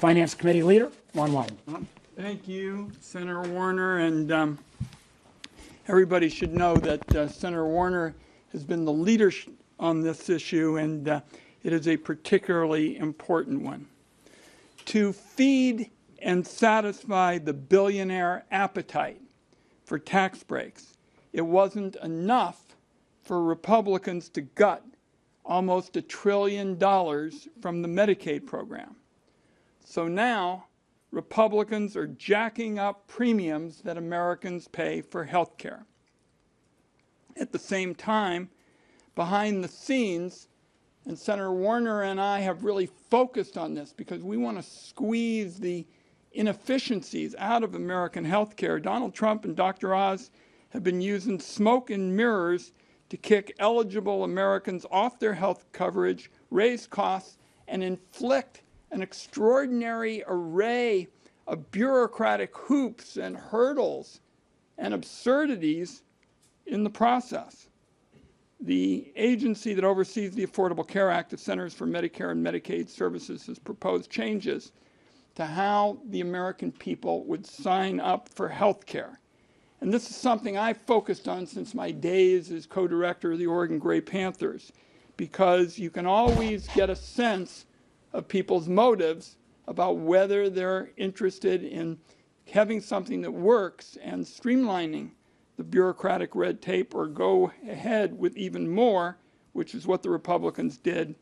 Finance Committee Leader, Ron Wyden. Thank you, Senator Warner. And everybody should know that Senator Warner has been the leader on this issue, and it is a particularly important one. To feed and satisfy the billionaire appetite for tax breaks, it wasn't enough for Republicans to gut almost $1 trillion from the Medicaid program. So now Republicans are jacking up premiums that Americans pay for health care. At the same time, behind the scenes, and Senator Warner and I have really focused on this because we want to squeeze the inefficiencies out of American health care. Donald Trump and Dr. Oz have been using smoke and mirrors to kick eligible Americans off their health coverage, raise costs, and inflict an extraordinary array of bureaucratic hoops and hurdles and absurdities in the process. The agency that oversees the Affordable Care Act, the Centers for Medicare and Medicaid Services, has proposed changes to how the American people would sign up for health care. And this is something I've focused on since my days as co-director of the Oregon Gray Panthers, because you can always get a sense of people's motives about whether they're interested in having something that works and streamlining the bureaucratic red tape, or go ahead with even more, which is what the Republicans did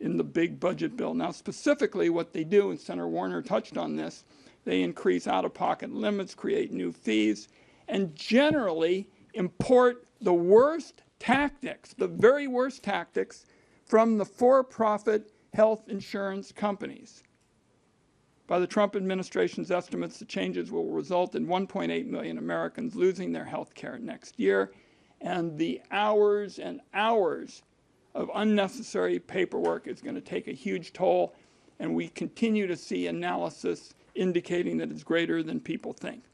in the big budget bill. Now, specifically what they do, and Senator Warner touched on this, they increase out-of-pocket limits, create new fees, and generally import the worst tactics, the very worst tactics, from the for-profit health insurance companies. By the Trump administration's estimates, the changes will result in 1.8 million Americans losing their health care next year, and the hours and hours of unnecessary paperwork is going to take a huge toll, and we continue to see analysis indicating that it's greater than people think.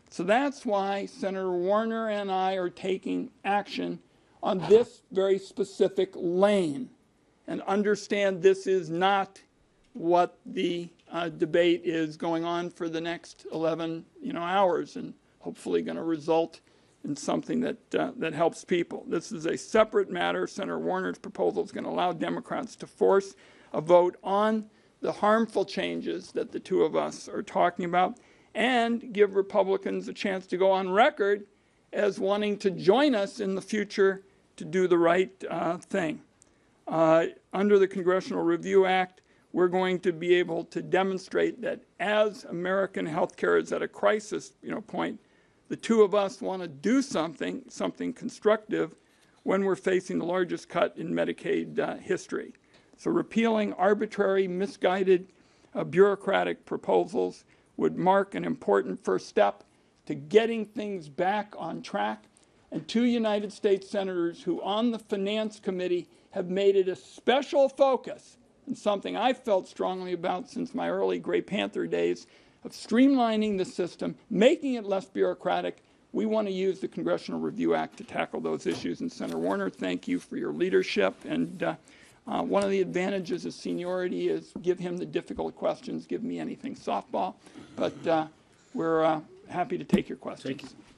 So that's why Senator Warner and I are taking action on this very specific lane, and understand this is not what the debate is going on for the next 11 hours, and hopefully going to result in something that helps people. This is a separate matter. Senator Warner's proposal is going to allow Democrats to force a vote on the harmful changes that the two of us are talking about, and give Republicans a chance to go on record as wanting to join us in the future to do the right thing. Under the Congressional Review Act, we're going to be able to demonstrate that as American health care is at a crisis point, the two of us want to do something constructive when we're facing the largest cut in Medicaid history. So repealing arbitrary, misguided bureaucratic proposals would mark an important first step to getting things back on track. And two United States senators who on the Finance Committee have made it a special focus, and something I've felt strongly about since my early Gray Panther days, of streamlining the system, making it less bureaucratic. We want to use the Congressional Review Act to tackle those issues. And Senator Warner, thank you for your leadership. And one of the advantages of seniority is give him the difficult questions, give me anything softball. But we're happy to take your questions. Thank you.